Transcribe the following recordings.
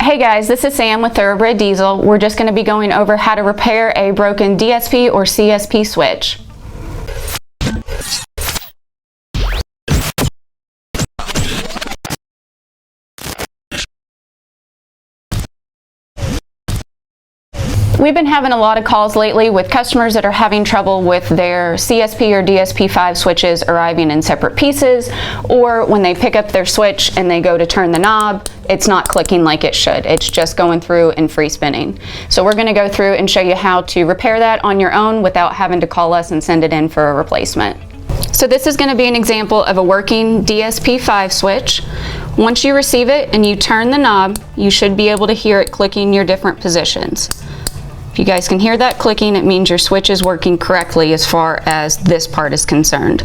Hey guys, this is Sam with Thoroughbred Diesel. We're just going to be going over how to repair a broken DSP or CSP switch. We've been having a lot of calls lately with customers that are having trouble with their CSP or DSP5 switches arriving in separate pieces, or when they pick up their switch and they go to turn the knob, it's not clicking like it should. It's just going through and free spinning. So we're going to go through and show you how to repair that on your own without having to call us and send it in for a replacement. So this is going to be an example of a working DSP5 switch. Once you receive it and you turn the knob, you should be able to hear it clicking your different positions. If you guys can hear that clicking, it means your switch is working correctly as far as this part is concerned.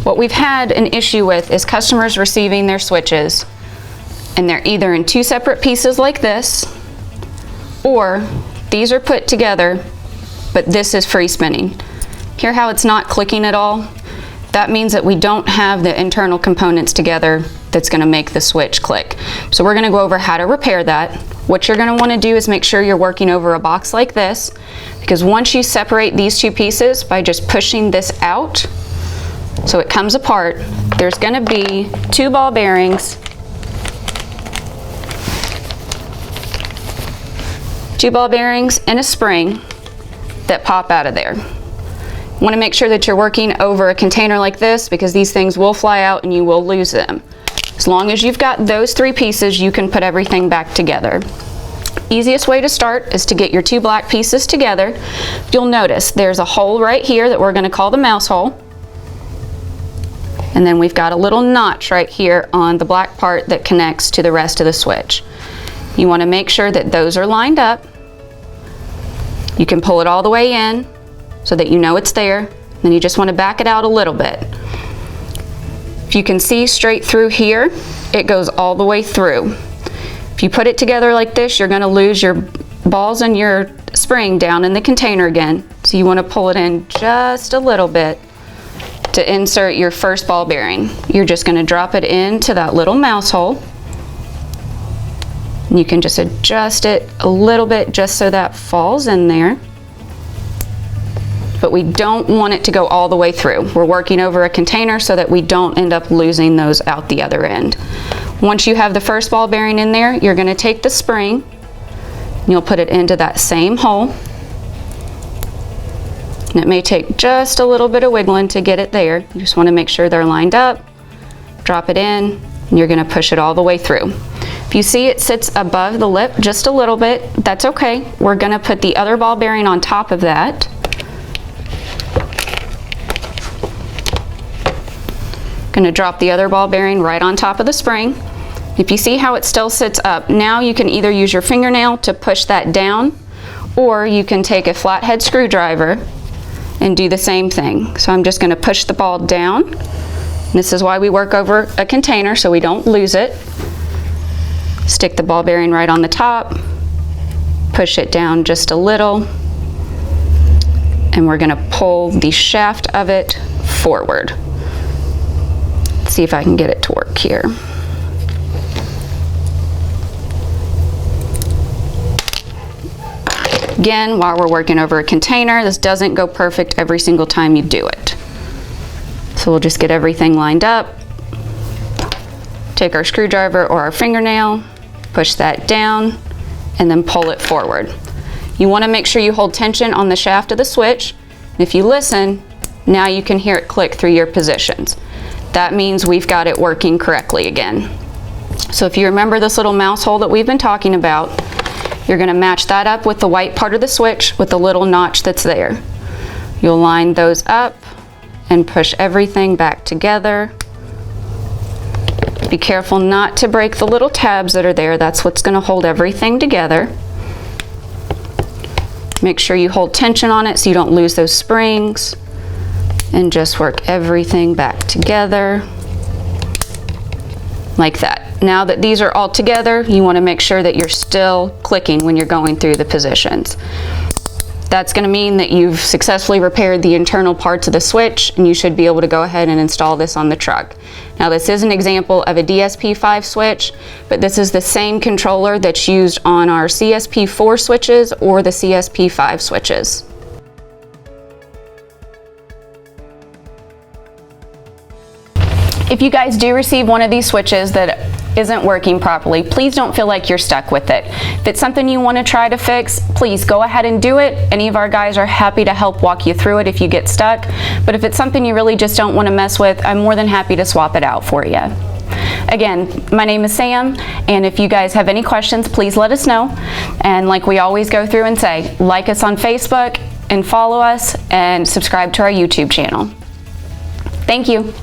What we've had an issue with is customers receiving their switches and they're either in two separate pieces like this, or these are put together, but this is free spinning. Hear how it's not clicking at all? That means that we don't have the internal components together that's going to make the switch click. So we're going to go over how to repair that. What you're going to want to do is make sure you're working over a box like this, because once you separate these two pieces by just pushing this out so it comes apart, there's going to be two ball bearings, and a spring that pop out of there. You want to make sure that you're working over a container like this, because these things will fly out and you will lose them. As long as you've got those three pieces, you can put everything back together. Easiest way to start is to get your two black pieces together. You'll notice there's a hole right here that we're going to call the mouse hole. And then we've got a little notch right here on the black part that connects to the rest of the switch. You want to make sure that those are lined up. You can pull it all the way in so that you know it's there. Then you just want to back it out a little bit. If you can see straight through here, it goes all the way through. If you put it together like this, you're going to lose your balls and your spring down in the container again. So you want to pull it in just a little bit to insert your first ball bearing. You're just going to drop it into that little mouse hole. And you can just adjust it a little bit just so that falls in there. But we don't want it to go all the way through. We're working over a container so that we don't end up losing those out the other end. Once you have the first ball bearing in there, you're going to take the spring and you'll put it into that same hole. And it may take just a little bit of wiggling to get it there. You just want to make sure they're lined up, drop it in, and you're going to push it all the way through. If you see it sits above the lip just a little bit, that's okay. We're going to put the other ball bearing on top of that. Going to drop the other ball bearing right on top of the spring. If you see how it still sits up, now you can either use your fingernail to push that down, or you can take a flathead screwdriver and do the same thing. So I'm just going to push the ball down. This is why we work over a container, so we don't lose it. Stick the ball bearing right on the top, push it down just a little, and we're going to pull the shaft of it forward. See if I can get it to work here. Again, while we're working over a container, this doesn't go perfect every single time you do it. So we'll just get everything lined up, take our screwdriver or our fingernail, push that down, and then pull it forward. You want to make sure you hold tension on the shaft of the switch. If you listen, now you can hear it click through your positions. That means we've got it working correctly again. So if you remember this little mouse hole that we've been talking about, you're going to match that up with the white part of the switch with the little notch that's there. You'll line those up and push everything back together. Be careful not to break the little tabs that are there. That's what's going to hold everything together. Make sure you hold tension on it so you don't lose those springs. And just work everything back together like that. Now that these are all together, you want to make sure that you're still clicking when you're going through the positions. That's going to mean that you've successfully repaired the internal parts of the switch, and you should be able to go ahead and install this on the truck. Now, this is an example of a DSP5 switch, but this is the same controller that's used on our CSP4 switches or the CSP5 switches. If you guys do receive one of these switches that isn't working properly, please don't feel like you're stuck with it. If it's something you want to try to fix, please go ahead and do it. Any of our guys are happy to help walk you through it if you get stuck. But if it's something you really just don't want to mess with, I'm more than happy to swap it out for you. Again, my name is Sam, and if you guys have any questions, please let us know. And like we always go through and say, like us on Facebook and follow us and subscribe to our YouTube channel. Thank you.